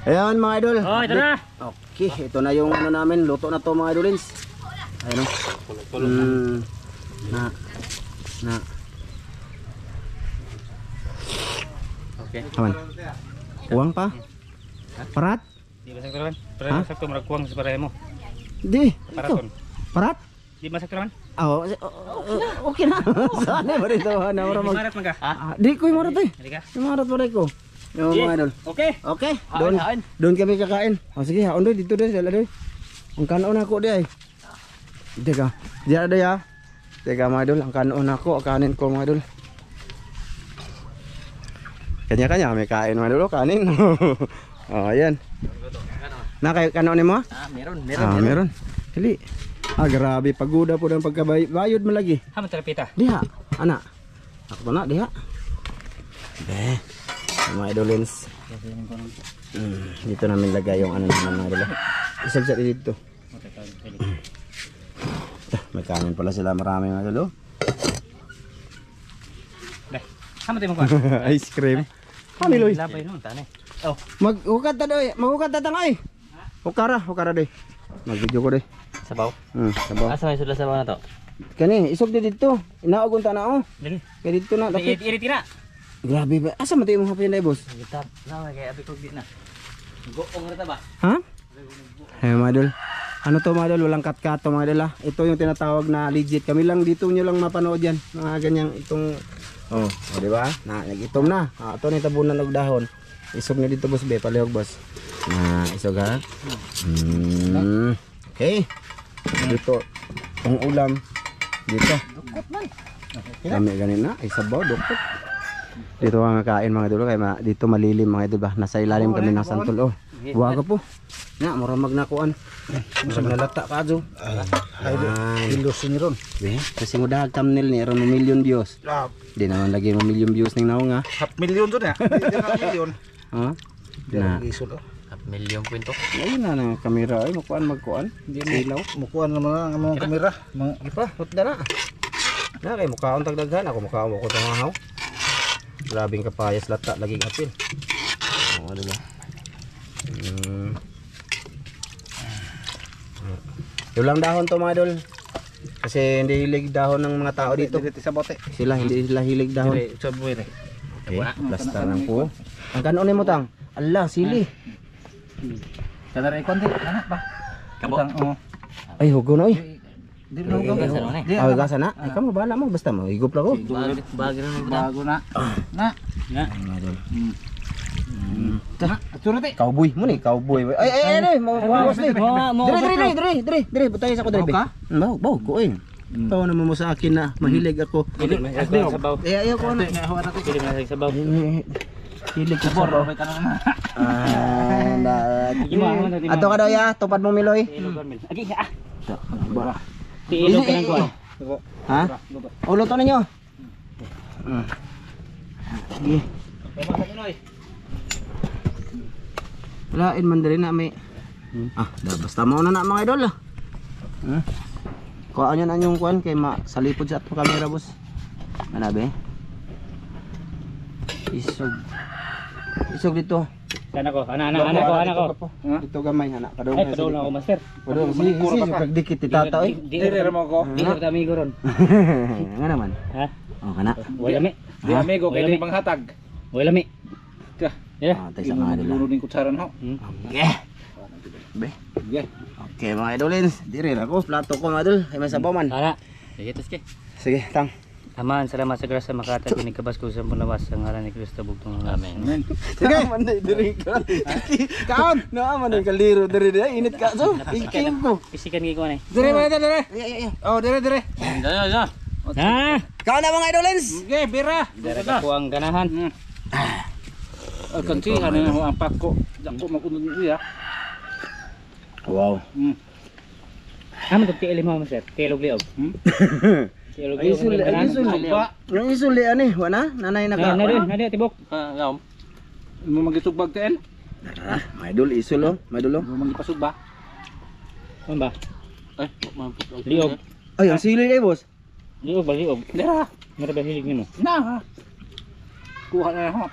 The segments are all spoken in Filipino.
Ayan mga idol. Oh, ito na. Okay, ito na yung ano namin, luto na to mga idolins. Ayun o. Na. Okay. Aman. Kuwang pa? Parat? Di masak naman. Pero sakto marag kuwang sa pareho mo. Di. Paraton. Parat? Di masak naman. Oh, okay na. Sana ba dito? Di marat man ka. Di ko yung marat eh. Halika. Yung marat pa rin ko. Yung mga idol. Okay. Okay, doon kami kakain. O sige, haon doon dito doon, dala doon. Ang kanon ako di ay. Teka, diya ada ya. Teka mga idol, ang kanon ako, kanin ko mga idol. Kanya-kanya may kain mga idol, kanin. Oh, ayan. Na kay kanon ni mo? Meron. Dili. Grabe pagoda po ng pagkabayod man lagi. Ha, matrapita. Diha, anak. Ako na diha. Mga idolins. Dito namin lagay yung ano naman mga idol. Isabsat dito. May kanin pala sila marami mga idol. Sama tayo mo ko. Ice cream. Kami loy. Labay nun, tane. Oh. Maghukat ta doy, maghukat ta tangay. Hukara doy. Mag-video ko doy. Sabaw. Sabaw. Asa may sudla sabaw na to? Kani, isog dito. Inaog unta na oh. Dali. Kaya dito na. Iri tira. Grabe ba? Asa man tayo mo hapin na boss? Gitar. Na kay abi ko di na. Goong ra ta ba? Ha? Hey mga idol. Ano to mga idol? Walang cut-cut to mga idol ha. Ito yung tinatawag na legit. Kami lang dito nyo lang mapanood yan. Mga ganyang itong di ba? Nag-itom na. Ito na itabunan ng dahon. Isog na dito boss be. Palihog boss. Isog ha. Okay. Dito. Ang ulam. Dito. Dukot man. Kami ganin na. Isabaw. Dukot. Dito ang kain mga idol. Kaya dito malilim mga idol ba. Nasa ilalim kami ng santol. Buwaga po. Nga, murang magnakuan. Murang nalata ka adyo. Kilos ni ron. Kasi mo dahil thumbnail ni ron 1 million views. Di naman lagi 1 million views ning naong nga. Half million to na. Half million. Ha? Na. Half million kwento. Ayun na ng kamera ay mukuan magkuan. Di ilaw. Mukuan naman ang mga kamera. Mga ipa, hutda na. Na kay mukhaon tagdaghan ako mukhaon ko tangahaw. Grabing kapayas lata lagi apil. Oh, diba? Yung lang dahon to mga idol. Kasi hindi hilig dahon ng mga tao dito. Sila hindi sila hilig dahon. Okay, plasta lang po. Ang kanon ni mo tang? Allah, sili. Kadar ay konti, anak ba? Kabutang Ay, hugo na oy. Di mo hugo na. Ay, gasa na. Ay, kamo bahala mo basta mo higop lang ko. Bago na. Na. Cowboy mo ni, cowboy. Ay, mawas ni. Dire, butay sa ko dire. Baw, kuin. Taw naman mo sa akin na mahilig ako. Sabaw. Ayaw ko na. Pili mo na sabaw. Hilig ko sabaw. Ato ka daw ya, tupad mo miloy. Agi ah. Tiilog ka lang ko. Ha? Ulo to ninyo. Sige. Lain man dali na may. Basta mo na mga idol. Kuha nyo na yung kuhan kay salipod sa atong camera boss. Manabe. Isog dito. Anak ko. Dito gamay anak kadong. Ay, padol na ako master. Padol si dikit titata oy. Dire mo ko. Di ko amigo ron. Nga naman. Ha? Oh kana. Wala mi. Di amigo kay di panghatag. Wala mi. Tay sa mga idol. Lulun ning kutsaran ho. Okay mga idolins, dire ako plato ko mga idol. Ay may sabaw man. Ara. Sige taske. Sige, tang. Aman, salamat sa grasa makatag ni kabas ko sa punawas sa ngalan ni Kristo bugtong amen. Sige, manday dire ka. Kaon, na man ang kaliro dire init ka so. Ikim ko. Pisikan gi ko ani. Dire. Oh, dire. Ya. Ha? Kaon na mga idolins. Okay, bira. Dire ka ko ang ganahan. Kanti ano ang pako. Dako makunod niya. Wow. Aman to tiil mo master. Tilog liog. Ay isuli ani, wala nanay naka. Na tibok. Ngam. Mo magisugbag teen? Tara, may idol isulo, may idol. Mo magipasug ba? Ano ba? Ay, liog. Ay, ang sili kay boss. Liog ba liog? Dira. Mara ba hilig nimo? Na. Kuha na ho.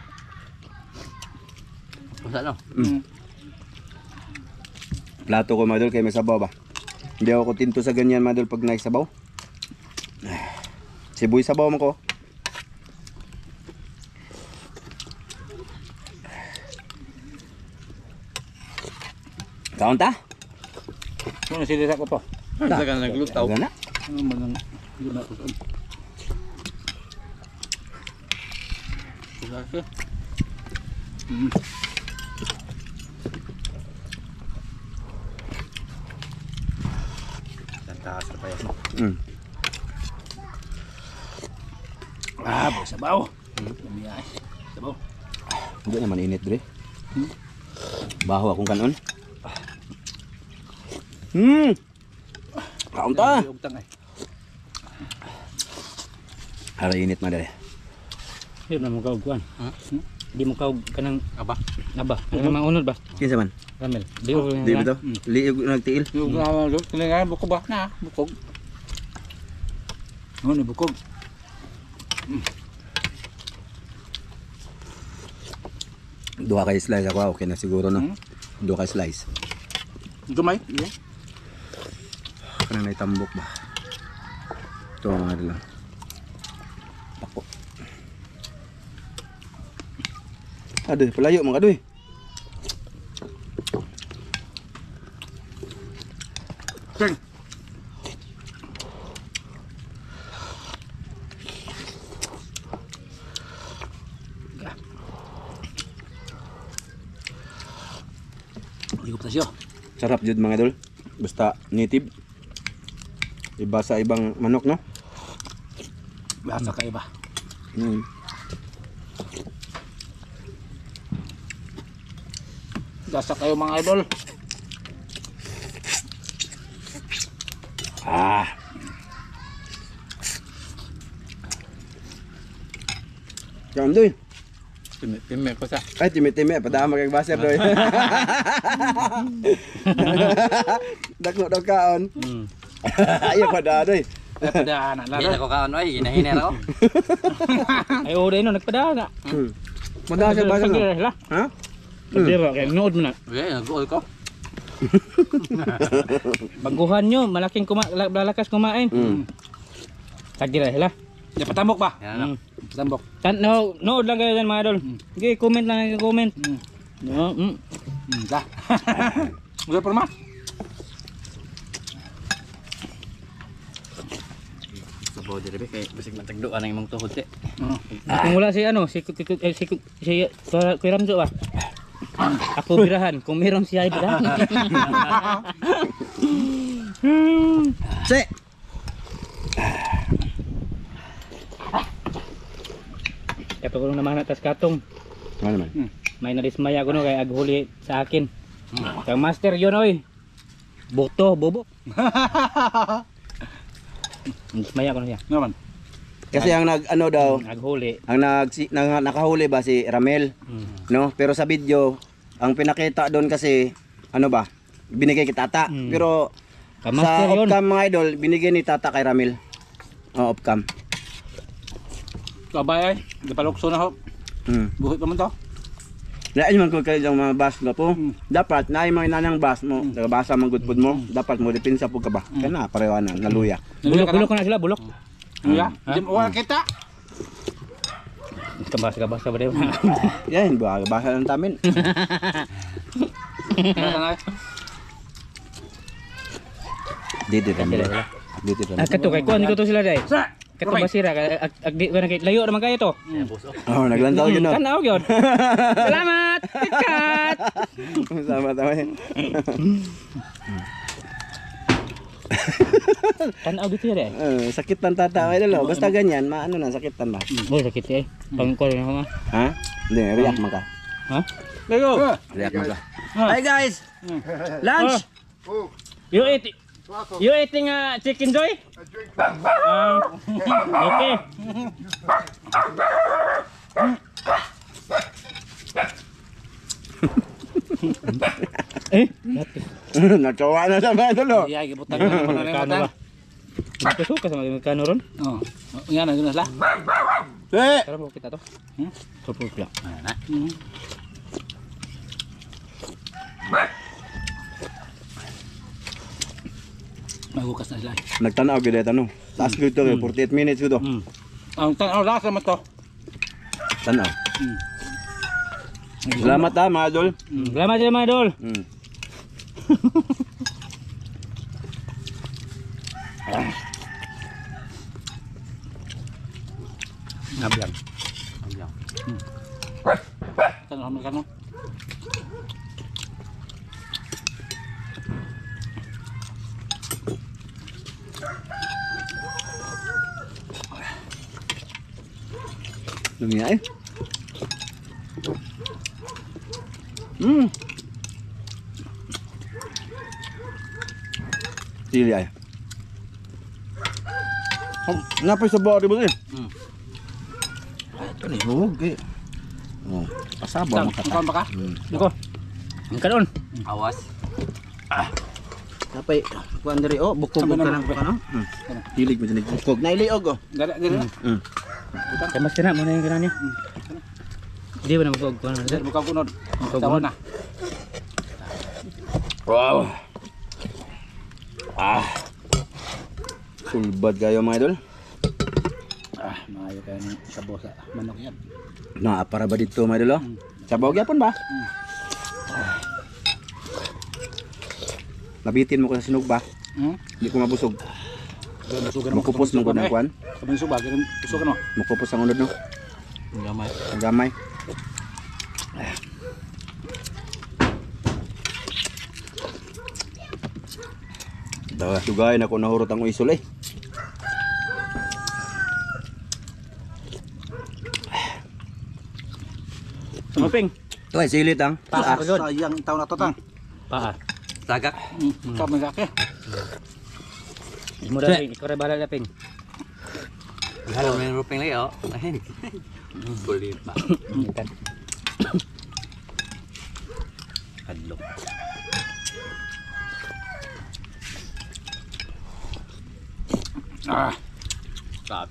Masa lang. Plato ko mga idol kay may sabaw ba. Hindi ako tinto sa ganyan mga idol pag naisabaw. Sibuy sabaw mo ko. Kaon ta? Ano silira ko to? Sa ka naglutaw. Gana? Ano man ang gina ko saan? Laki. Santas pa yan. Ah, sabaw. Lamiyay. Sabaw. Hindi naman init dre. Baho akong kanon. Kaon ta. Ugtang ay. Ara init madali. Yun na mo kaog kuan. Di mo kaog kanang Aba. Ano namang unod ba? Kinsa man? Ramel. Di ko Di ba to? Liig nagtiil. Yung kailangan bukog ba? Na, bukog. Ano bukog? Duha kay slice ako, okay na siguro no. Duha kay slice. Gamay? Yeah. Kanang naitambok ba? Ito mga dala. Pako. Aduh, pelayo mga aduh. Sing. Higop na siya. Sarap jud mga idol. Basta native. Iba sa ibang manok no? Basa ka iba. Basa kayo mga idol. Ah. Jangan doy. Timik ko sa. Ay, timi-timi. Padama kay baser doy. Dako daw kaon. Ayo pada doy. Pada anak Hindi laro. ko kaon oy, hinahinir ako. Ay oray no nagpada na. Mada sa baser no? Lah. Ha? Hindi ba kay nood mo na. Okay, nag-goal ko. Baguhan nyo, malaking lalakas kumain. Tagira sila. Di patambok ba? Patambok. Nood lang kayo dyan mga idol. Sige, comment lang kayo, comment. No, Da. Udah pernah? Sabaw diri be kay basig matagduan ang imong tuhod te. Kung wala si ano, si Kuya Ramjo ba? Ako birahan, kung meron siya ay birahan. Se. Kaya pag naman atas katong, Ano man? may nadismaya ko no kay aghuli sa akin. Kang master yun oy. Boto, bobo. Nadismaya ko na siya. Naman. Kasi ang nag ano daw, Aghuli. ang nakahuli ba si Ramel, no? Pero sa video, ang pinakita doon kasi ano ba? Binigay kay Tata. Pero sa Master yun. off-cam mga idol, binigay ni Tata kay Ramel. Oh, off-cam. Kabay ay, di palukso na ho. Buhit naman to. Lain man ko kayo ng mga bus nga po. Dapat na mga nanang bus mo, basa man good food mo, dapat mo depensa po ka ba? Kana pareho na naluya. Bulok na sila, bulok. Ya, jam wala kita. Kabasa ba rin? Yan, basa lang tamin. Dito Ramel. Dito Ramel. Kato kay kuan ko to sila dai. Kato basira agdi ko na kay layo naman kayo to. Oh, naglantaw yun no. Tanaw gyud. Salamat. Kat. Sama tama. Tanaw dito dai. Sakit ng Tata ay dalo. Basta ganyan, maano na sakitan ba? Boy sakit eh. Pang ko na nga. Ha? Hindi, react man ka. Ha? Lego. React man ka. Hi guys. Lunch. You eating chicken joy? Okay. Natawa na sa mga dalo. Iya, gibutang na naman na Kano ba? Suka sa mga kano ron? Oh. Yan na guna sila. Tara mo kita to. Sopo pula. Magukas na sila. Nagtanaw gyud ito no. Taas gyud to 48 minutes gyud to. Ang tanaw lasa man to. Tanaw. Salamat ha mga idol. Salamat sa mga idol. Nabiyang. Tanaw mo kano. Lumiya eh. Sili ay. Napay sa body mo eh. Ito ni hug eh. Oh, pasaba mo Ang ba ka? Dako. Ang karon. Awas. Napay kuan diri oh, bukog ka lang ano? Hilig mo dinig bukog. Nailiog oh. Gara. Kamas na mo na yung kanan niya. Di ba na magpag ko na? Sir, buka kunod. Buka Tawon kunod. na. Wow. Sulbad kayo mga idol. Maayo kayo ng sabaw sa manok yan. Na para ba dito mga idol oh? Sabaw gyapon ba? Nabitin mo ko sa sinog ba? Hindi ko mabusog. Mukupos mo ko ng kuan. Sabi ng subag, pusukan mo. Mukupos ang unod no. Gamay. Ang gamay. Dawa sugay na ko nahurot ang isol eh. Sumaping. Toy silit ang. Paa. Sayang taon na to tang. Paa. Tagak. Kamagak eh. Mo daping, ikaw ra bala daping. Halo, may rupeng lagi oh. Kulit pa. Ikan. Halo.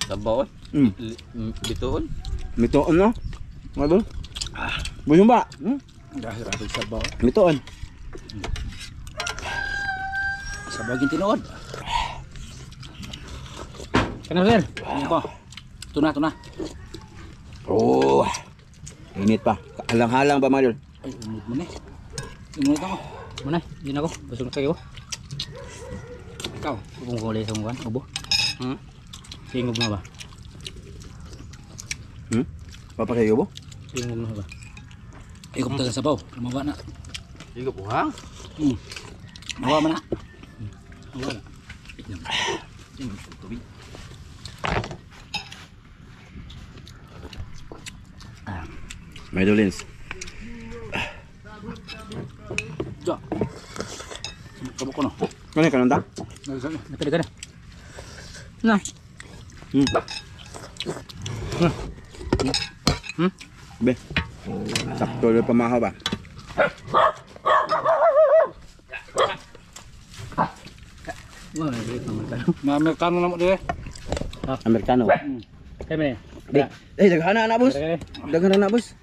Sabaw. Bituon. Mitoon no. Mga idol. Buyong ba? Dahil rabi sabaw. Mitoon. Sabaw yung tinuod. Kana sir. Ano ba? Tuna. Oh. Init pa. Halang-halang ba mga idol? Ay, umod mo na eh. Umod ako. Muna, di na ko. Busog na kayo. Ikaw. Kung kulay sa mga ubo. Tingog na ba? Papakayo bo? Tingog na ba? Ikop taga sabaw. Lumawa na. Igo po ha? Mawa man na. Mawa na. May dolins. Diyo. Kabuk ko no. Ano yung kananda? Nagsabi. Nakaliga na. Na. Be. Sakto na pamahaw ba? Wah, ini pamakan. Amerikano na mo dire. Amerikano. Kaya mo Di. Daghana na boss. Daghana na boss.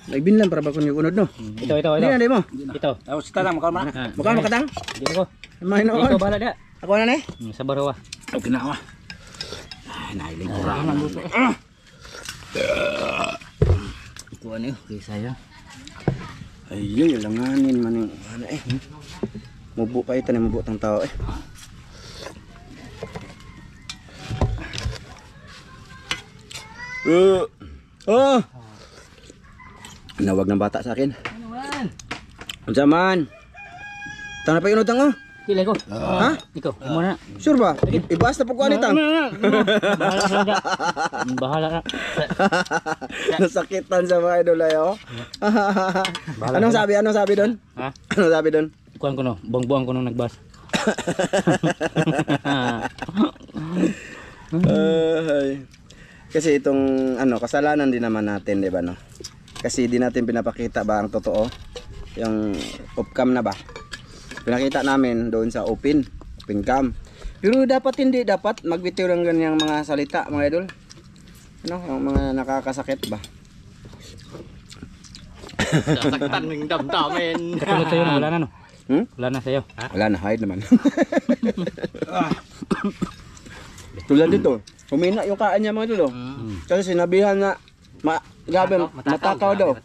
Nagbinlan para ba kun yung unod no? Ito. Di na di mo. Ito. Tapos kita lang makal man. Mukha makatang. Di ko. May Ikaw noon. bahala dia. Ako na ni. Sa barawa. Okay na ako. Nailing ko ra. Ito ano, kay saya. Ayun, langanin man yung ano eh. Mubo pa ito na mubo tang tao eh. Oh. Nawag ng bata sa akin. Ano man? Unsa man? Tang na pa yun utang oh. Pila ko. Ha? Ikaw, imo na. Sure ba? Ibas na pagkuhan itang. Bahala na. Bahala na. Nasakitan sa mga idol ay oh. Anong sabi? Anong sabi doon? Ha? Anong sabi doon? Kuan ko no, buang-buang ko nung nagbas. Kasi itong ano, kasalanan din naman natin, 'di ba no? Kasi di natin pinapakita ba ang totoo? Yung off-cam na ba? Pinakita namin doon sa open cam. Pero dapat hindi dapat magbitiw ng ganyang mga salita, mga idol. Ano, yung mga nakakasakit ba? Sasaktan ng damdamin. Katulad sa'yo na wala na no. Wala na sa'yo. Ha? Wala na, hide naman. Tulad dito, humina yung kain niya mga idol. Kasi sinabihan na, grabe, matakaw daw.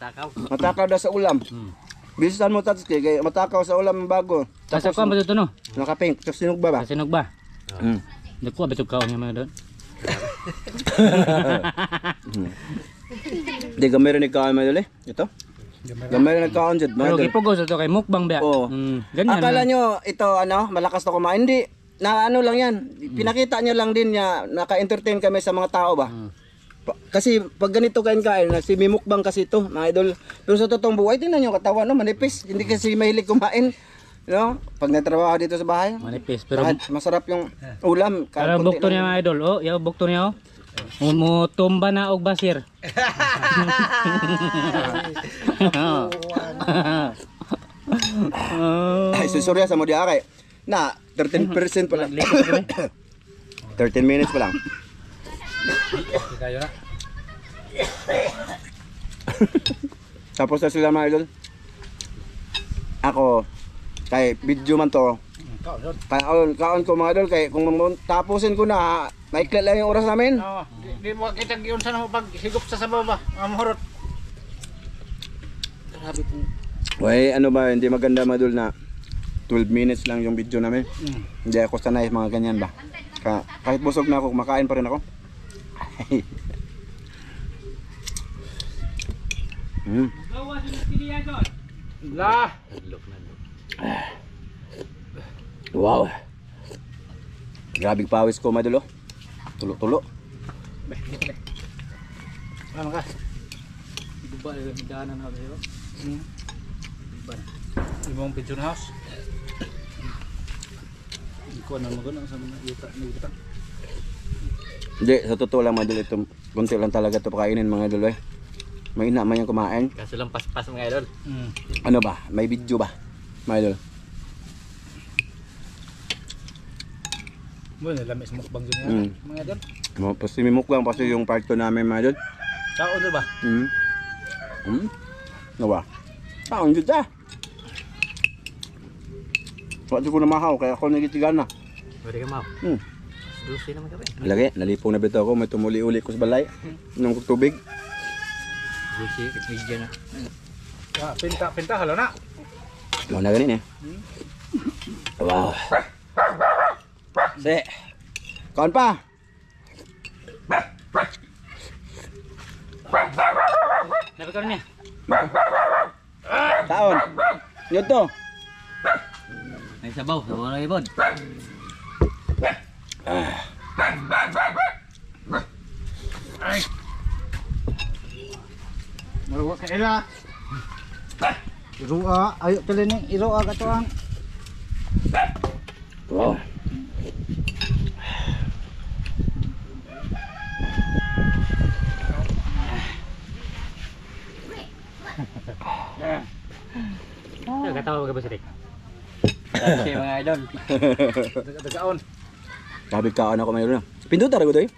Matakaw daw sa ulam. Bilisan mo Tatsuki, kaya matakaw sa ulam bago. Tapos ako ba ito no? Nakapink, tapos sinugba ba? Kasinog ba? Nakuha ba ito kaon niya mga doon? Hindi, gamay rin nagkaon mga idol eh. Ito. Gamay rin nagkaon dyan mga Pero idol. gipugos ito kay mukbang ba? Oo. Ganyan. Akala nyo ito malakas na kumain. Hindi, na ano lang yan. Pinakita nyo lang din niya, naka-entertain kami sa mga tao ba? Kasi pag ganito kain-kain, si mimukbang kasi ito, mga idol. Pero sa totoong buhay, tingnan nyo katawan, no? Manipis. Hindi kasi mahilig kumain. No? Pag natrabaho dito sa bahay, Manipis. Pero masarap yung ulam. Pero bukto niya mga idol. Oh, yaw bukto niya oh. Mutumba na og basir. Ay, susurya sa mo di akay. Na, 13% pa lang. 13 minutes pa lang. Kayo na. Tapos na sila mga idol. Ako, kay video man to. Kaon ko mga idol, kay kung tapusin ko na, maiklit lang yung oras namin. Oo. Di mo kita giyon sa mo pag higop sa sabaw ba? Amhorot. Grabe po. Way, ano ba, hindi maganda mga idol na 12 minutes lang yung video namin. Hindi ako sanay mga ganyan ba. Kahit busog na ako, kumakain pa rin ako. La. Wow. Grabing pawis ko mga idol oh. Tulo-tulo. Ano ka? Iba yung daanan na kayo. Imong pigeon house. Ikaw na magana sa mga yuta. Hindi, sa totoo lang mga idol, ito, kunti lang talaga ito pakainin mga idol eh. May ina man yung kumain. Kaso lang paspas mga idol. Ano ba? May video ba? Mga idol. Mo na lamis mukbang dyan mga idol. Pasti mimukbang kasi yung part 2 namin mga idol. Sao do ba? Ano ba? Ang good ah. Wala ko na mahaw, kaya ako nagitigan na. Pwede ka mau. Dusi naman kami. Lagi, nalipong na bito ako, may tumuli-uli ko sa balay. Nung tubig. Dusi, bigyan na. Pinta halo na. Mau na ganin eh. Wow. Se. Kaon pa. Napakaroon niya. Kaon. Yun to. May sabaw na ibon. Maruwa ka ila. Irua, ayo tali ni irua ka to ang. Wow. Katawa ka ba sirik? Kasi mga idol. Dagaon. Sabi kaon ako mayroon na. Pindot tara ko doy.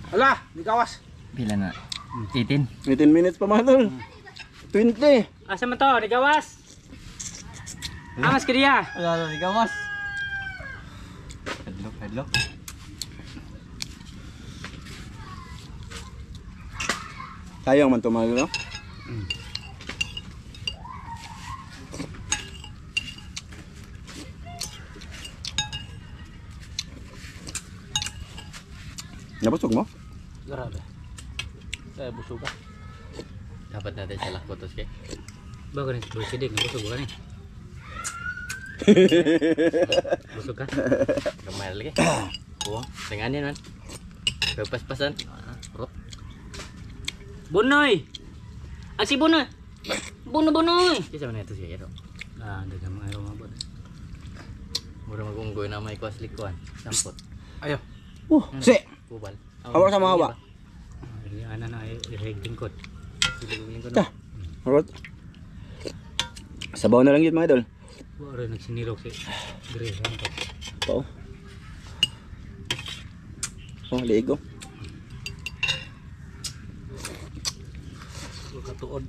Hala, di kawas. Pila na? 18. 18 minutes pa mga tol. 20. Asa man to? Nigawas? Amas kiriya? Wala na nigawas. Headlock. Sayang man to mga tol, no? Nabusog mo? Grabe. Saya busog ka. Dapat natin sa lakotos kay. Bago ni sidik, busog ka ni. Busog ka? Gamay lagi. Kuwang, tenganin man. Pas-pasan. Bunoy! Ang si Bunoy! Bunoy! Kisa man ito siya ito. Dagang mga araw mabot. Mura mag-unggoy na may kuwaslikuan. Sampot. Ayo. Si. Kubal. Hawak sama hawak. Ana na i-reg lingkod. Lingkod. Ta. Alright. Sabaw na lang yun mga idol. Wala nagsinirok si Gre. Oo. Oh, ligo. Katuod.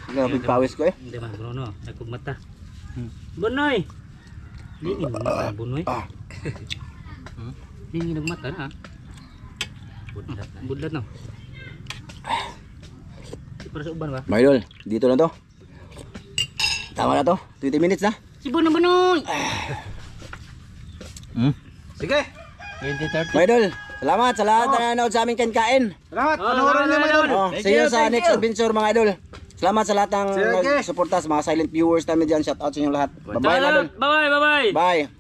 Grabe pawis ko eh. Hindi man, Bruno. Nagkog mata. Bunoy! Dingin ng mata, Bunoy. Dingin ng mata na. Budlat no. Para sa uban ba? Mga idol, dito na to. Tama na to. 20 minutes na. Si Bunoy! Sige. 2030. Mga idol, salamat sa lahat na nanonood sa aming kain. Salamat. Panoorin niyo mga idol. Oh, see you sa next adventure mga idol. Salamat sa lahat ng Sige. nagsuporta sa mga silent viewers namin dyan. Shout out sa inyong lahat. Bye bye mga idol. Bye-bye, bye-bye! Bye.